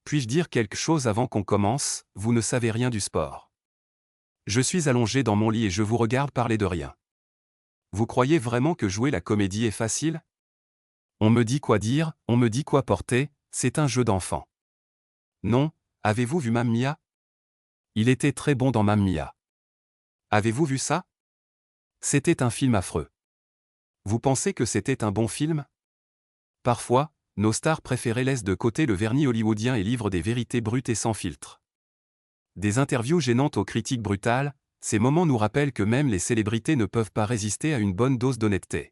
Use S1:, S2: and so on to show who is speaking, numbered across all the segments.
S1: puis-je dire quelque chose avant qu'on commence? Vous ne savez rien du sport. Je suis allongé dans mon lit et je vous regarde parler de rien. Vous croyez vraiment que jouer la comédie est facile? On me dit quoi dire, on me dit quoi porter, c'est un jeu d'enfant. Non, avez-vous vu Mamma Mia? Il était très bon dans Mamma Mia. Avez-vous vu ça? C'était un film affreux. Vous pensez que c'était un bon film? Parfois, nos stars préférées laissent de côté le vernis hollywoodien et livrent des vérités brutes et sans filtre. Des interviews gênantes aux critiques brutales, ces moments nous rappellent que même les célébrités ne peuvent pas résister à une bonne dose d'honnêteté.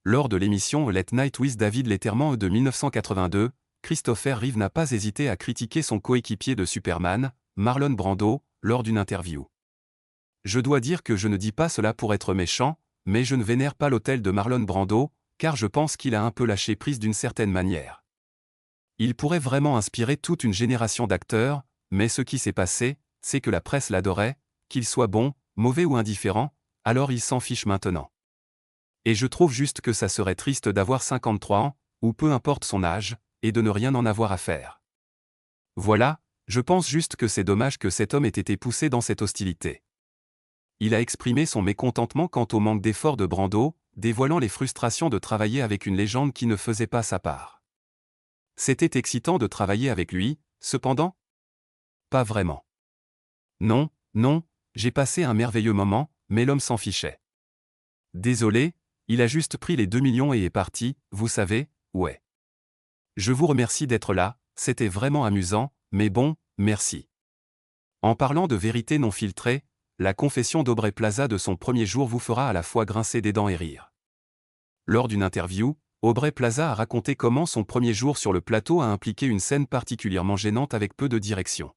S1: Lors de l'émission Late Night with David Letterman de 1982, Christopher Reeve n'a pas hésité à critiquer son coéquipier de Superman, Marlon Brando, lors d'une interview. Je dois dire que je ne dis pas cela pour être méchant, mais je ne vénère pas l'hôtel de Marlon Brando, car je pense qu'il a un peu lâché prise d'une certaine manière. Il pourrait vraiment inspirer toute une génération d'acteurs, mais ce qui s'est passé, c'est que la presse l'adorait, qu'il soit bon, mauvais ou indifférent, alors il s'en fiche maintenant. Et je trouve juste que ça serait triste d'avoir 53 ans, ou peu importe son âge, et de ne rien en avoir à faire. Voilà, je pense juste que c'est dommage que cet homme ait été poussé dans cette hostilité. Il a exprimé son mécontentement quant au manque d'efforts de Brando, dévoilant les frustrations de travailler avec une légende qui ne faisait pas sa part. C'était excitant de travailler avec lui, cependant? Pas vraiment. Non, non, j'ai passé un merveilleux moment, mais l'homme s'en fichait. Désolé, il a juste pris les 2 millions et est parti, vous savez, ouais. Je vous remercie d'être là, c'était vraiment amusant, mais bon, merci. En parlant de vérité non filtrée, la confession d'Aubrey Plaza de son premier jour vous fera à la fois grincer des dents et rire. Lors d'une interview, Aubrey Plaza a raconté comment son premier jour sur le plateau a impliqué une scène particulièrement gênante avec peu de direction.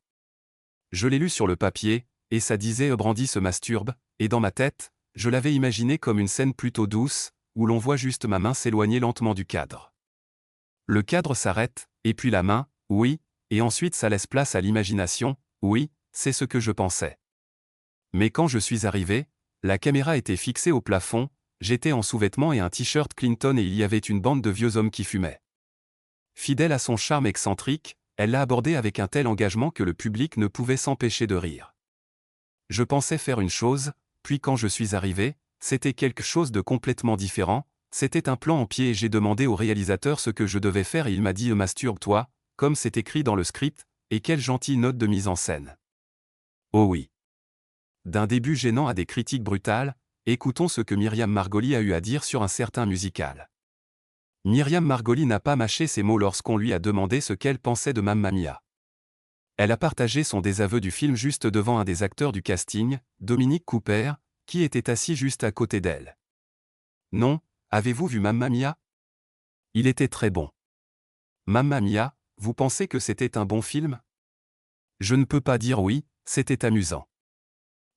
S1: Je l'ai lu sur le papier, et ça disait Brandy se masturbe, et dans ma tête, je l'avais imaginé comme une scène plutôt douce, où l'on voit juste ma main s'éloigner lentement du cadre. Le cadre s'arrête, et puis la main, oui, et ensuite ça laisse place à l'imagination, oui, c'est ce que je pensais. Mais quand je suis arrivé, la caméra était fixée au plafond, j'étais en sous-vêtements et un t-shirt Clinton et il y avait une bande de vieux hommes qui fumaient. Fidèle à son charme excentrique, elle l'a abordé avec un tel engagement que le public ne pouvait s'empêcher de rire. Je pensais faire une chose, puis quand je suis arrivé, c'était quelque chose de complètement différent, c'était un plan en pied et j'ai demandé au réalisateur ce que je devais faire et il m'a dit « masturbe-toi », comme c'est écrit dans le script, et quelle gentille note de mise en scène. Oh oui. D'un début gênant à des critiques brutales, écoutons ce que Myriam Margolli a eu à dire sur un certain musical. Myriam Margolli n'a pas mâché ses mots lorsqu'on lui a demandé ce qu'elle pensait de Mamma Mia. Elle a partagé son désaveu du film juste devant un des acteurs du casting, Dominic Cooper, qui était assis juste à côté d'elle. Non, avez-vous vu Mamma Mia? Il était très bon. Mamma Mia, vous pensez que c'était un bon film? Je ne peux pas dire oui, c'était amusant.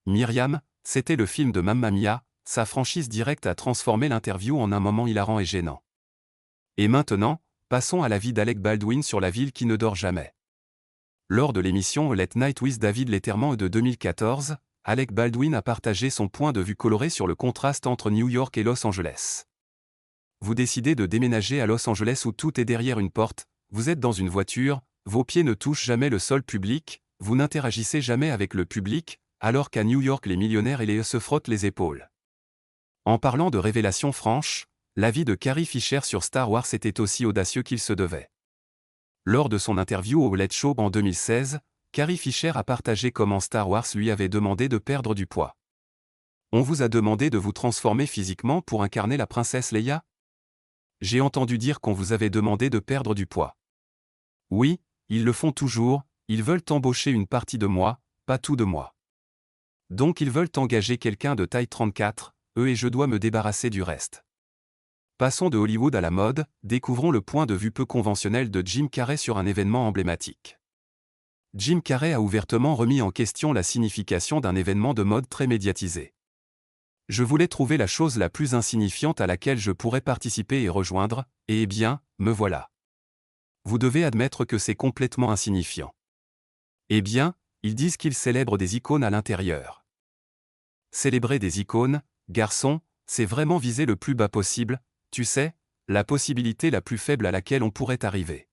S1: Myriam, c'était le film de Mamma Mia, sa franchise directe a transformé l'interview en un moment hilarant et gênant. Et maintenant, passons à la vie d'Alec Baldwin sur la ville qui ne dort jamais. Lors de l'émission Late Night with David Letterman de 2014, Alec Baldwin a partagé son point de vue coloré sur le contraste entre New York et Los Angeles. Vous décidez de déménager à Los Angeles où tout est derrière une porte, vous êtes dans une voiture, vos pieds ne touchent jamais le sol public, vous n'interagissez jamais avec le public, alors qu'à New York les millionnaires et les se frottent les épaules. En parlant de révélations franches, l'avis de Carrie Fisher sur Star Wars était aussi audacieux qu'il se devait. Lors de son interview au Late Show en 2016, Carrie Fisher a partagé comment Star Wars lui avait demandé de perdre du poids. On vous a demandé de vous transformer physiquement pour incarner la princesse Leia? J'ai entendu dire qu'on vous avait demandé de perdre du poids. Oui, ils le font toujours, ils veulent embaucher une partie de moi, pas tout de moi. Donc ils veulent engager quelqu'un de taille 34, et je dois me débarrasser du reste. Passons de Hollywood à la mode, découvrons le point de vue peu conventionnel de Jim Carrey sur un événement emblématique. Jim Carrey a ouvertement remis en question la signification d'un événement de mode très médiatisé. Je voulais trouver la chose la plus insignifiante à laquelle je pourrais participer et rejoindre, et eh bien, me voilà. Vous devez admettre que c'est complètement insignifiant. Eh bien, ils disent qu'ils célèbrent des icônes à l'intérieur. Célébrer des icônes, garçon, c'est vraiment viser le plus bas possible, tu sais, la possibilité la plus faible à laquelle on pourrait arriver.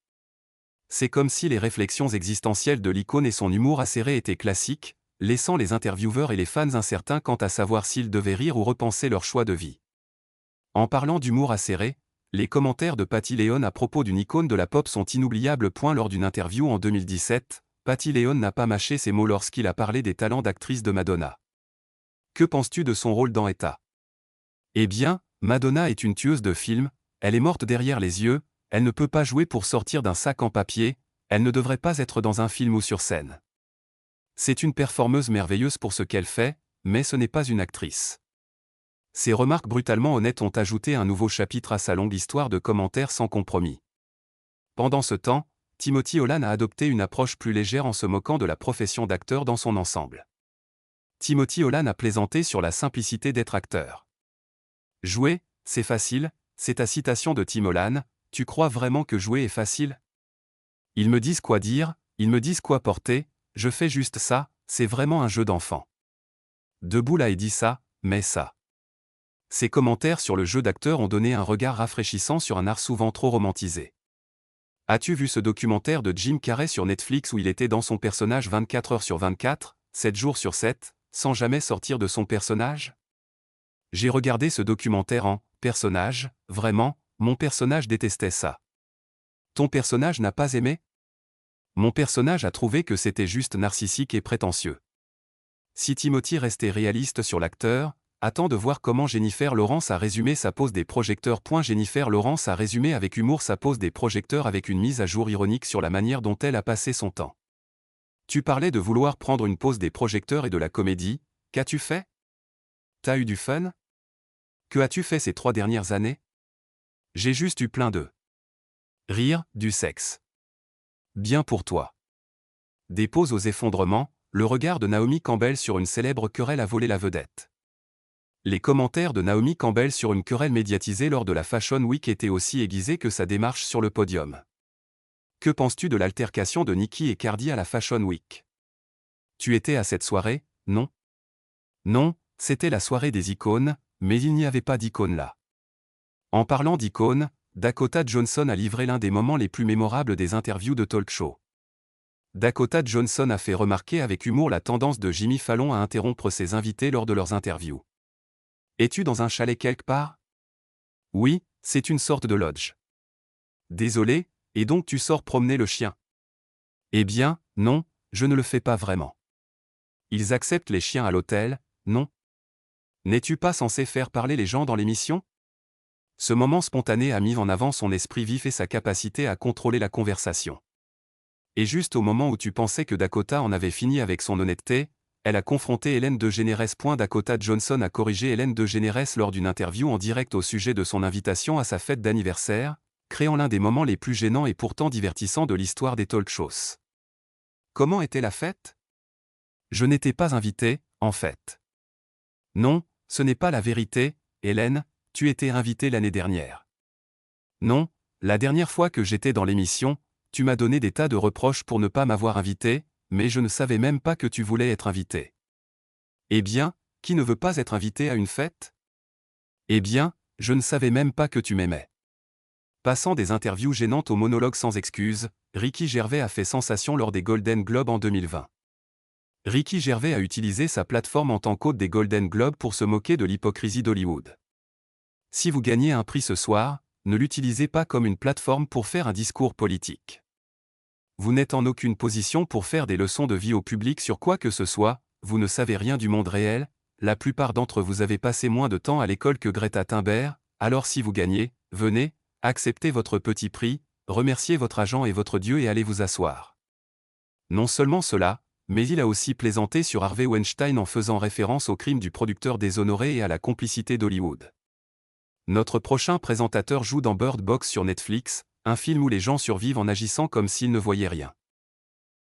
S1: C'est comme si les réflexions existentielles de l'icône et son humour acéré étaient classiques, laissant les intervieweurs et les fans incertains quant à savoir s'ils devaient rire ou repenser leur choix de vie. En parlant d'humour acéré, les commentaires de Patty Leon à propos d'une icône de la pop sont inoubliables. Lors d'une interview en 2017, Patty Leon n'a pas mâché ses mots lorsqu'il a parlé des talents d'actrice de Madonna. Que penses-tu de son rôle dans Etta? Eh bien, Madonna est une tueuse de films, elle est morte derrière les yeux, elle ne peut pas jouer pour sortir d'un sac en papier, elle ne devrait pas être dans un film ou sur scène. C'est une performeuse merveilleuse pour ce qu'elle fait, mais ce n'est pas une actrice. Ces remarques brutalement honnêtes ont ajouté un nouveau chapitre à sa longue histoire de commentaires sans compromis. Pendant ce temps, Timothy Oland a adopté une approche plus légère en se moquant de la profession d'acteur dans son ensemble. Timothy Oland a plaisanté sur la simplicité d'être acteur. Jouer, c'est facile, c'est ta citation de Tim Oland, tu crois vraiment que jouer est facile? Ils me disent quoi dire, ils me disent quoi porter, je fais juste ça, c'est vraiment un jeu d'enfant. Debout là et dit ça, mais ça. Ces commentaires sur le jeu d'acteur ont donné un regard rafraîchissant sur un art souvent trop romantisé. As-tu vu ce documentaire de Jim Carrey sur Netflix où il était dans son personnage 24 heures sur 24, 7 jours sur 7, sans jamais sortir de son personnage? J'ai regardé ce documentaire en personnage, vraiment, mon personnage détestait ça. Ton personnage n'a pas aimé? Mon personnage a trouvé que c'était juste narcissique et prétentieux. Si Timothy restait réaliste sur l'acteur, attends de voir comment Jennifer Lawrence a résumé sa pose des projecteurs. Jennifer Lawrence a résumé avec humour sa pose des projecteurs avec une mise à jour ironique sur la manière dont elle a passé son temps. Tu parlais de vouloir prendre une pause des projecteurs et de la comédie, qu'as-tu fait? T'as eu du fun? Que as-tu fait ces 3 dernières années? J'ai juste eu plein de rire, du sexe. Bien pour toi. Des pauses aux effondrements, le regard de Naomi Campbell sur une célèbre querelle a volé la vedette. Les commentaires de Naomi Campbell sur une querelle médiatisée lors de la Fashion Week étaient aussi aiguisés que sa démarche sur le podium. Que penses-tu de l'altercation de Nicki et Cardi à la Fashion Week? Tu étais à cette soirée, non? Non, c'était la soirée des icônes, mais il n'y avait pas d'icône là. En parlant d'icônes, Dakota Johnson a livré l'un des moments les plus mémorables des interviews de talk show. Dakota Johnson a fait remarquer avec humour la tendance de Jimmy Fallon à interrompre ses invités lors de leurs interviews. Es-tu dans un chalet quelque part? Oui, c'est une sorte de lodge. Désolé, et donc tu sors promener le chien? Eh bien, non, je ne le fais pas vraiment. Ils acceptent les chiens à l'hôtel, non? N'es-tu pas censé faire parler les gens dans l'émission? Ce moment spontané a mis en avant son esprit vif et sa capacité à contrôler la conversation. Et juste au moment où tu pensais que Dakota en avait fini avec son honnêteté, elle a confronté Ellen DeGeneres. Dakota Johnson a corrigé Ellen DeGeneres lors d'une interview en direct au sujet de son invitation à sa fête d'anniversaire, créant l'un des moments les plus gênants et pourtant divertissants de l'histoire des talk shows. Comment était la fête? Je n'étais pas invité, en fait. Non, ce n'est pas la vérité, Hélène, tu étais invitée l'année dernière. Non, la dernière fois que j'étais dans l'émission, tu m'as donné des tas de reproches pour ne pas m'avoir invité, mais je ne savais même pas que tu voulais être invité. Eh bien, qui ne veut pas être invité à une fête? Eh bien, je ne savais même pas que tu m'aimais. Passant des interviews gênantes aux monologues sans excuses, Ricky Gervais a fait sensation lors des Golden Globes en 2020. Ricky Gervais a utilisé sa plateforme en tant qu'hôte des Golden Globes pour se moquer de l'hypocrisie d'Hollywood. Si vous gagnez un prix ce soir, ne l'utilisez pas comme une plateforme pour faire un discours politique. Vous n'êtes en aucune position pour faire des leçons de vie au public sur quoi que ce soit, vous ne savez rien du monde réel, la plupart d'entre vous avez passé moins de temps à l'école que Greta Thunberg, alors si vous gagnez, venez, acceptez votre petit prix, remerciez votre agent et votre Dieu et allez vous asseoir. Non seulement cela, mais il a aussi plaisanté sur Harvey Weinstein en faisant référence au crime du producteur déshonoré et à la complicité d'Hollywood. Notre prochain présentateur joue dans Bird Box sur Netflix, un film où les gens survivent en agissant comme s'ils ne voyaient rien.